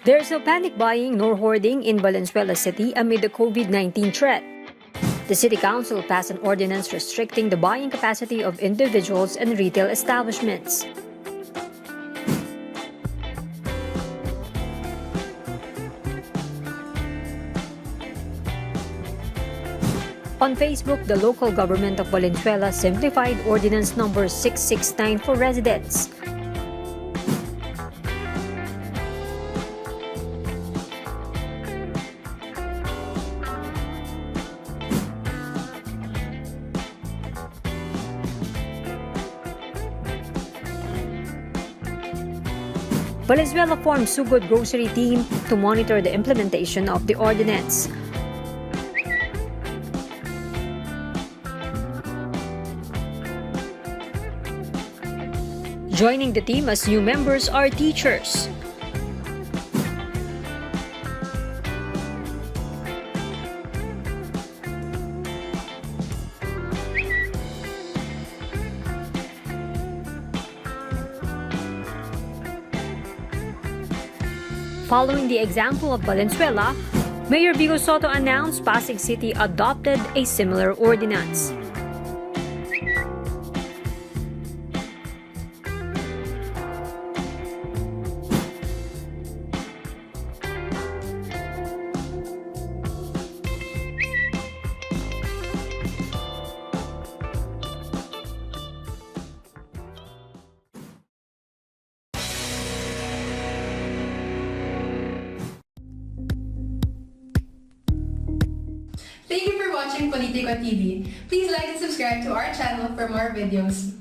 There's no panic buying nor hoarding in Valenzuela City amid the COVID-19 threat. The City Council passed an ordinance restricting the buying capacity of individuals and retail establishments. On Facebook, the local government of Valenzuela simplified Ordinance Number 669 for residents. Valenzuela formed Sugod Grocery Team to monitor the implementation of the ordinance. Joining the team as new members are teachers. Following the example of Valenzuela, Mayor Vico Soto announced Pasig City adopted a similar ordinance. Thank you for watching Politiko TV. Please like and subscribe to our channel for more videos.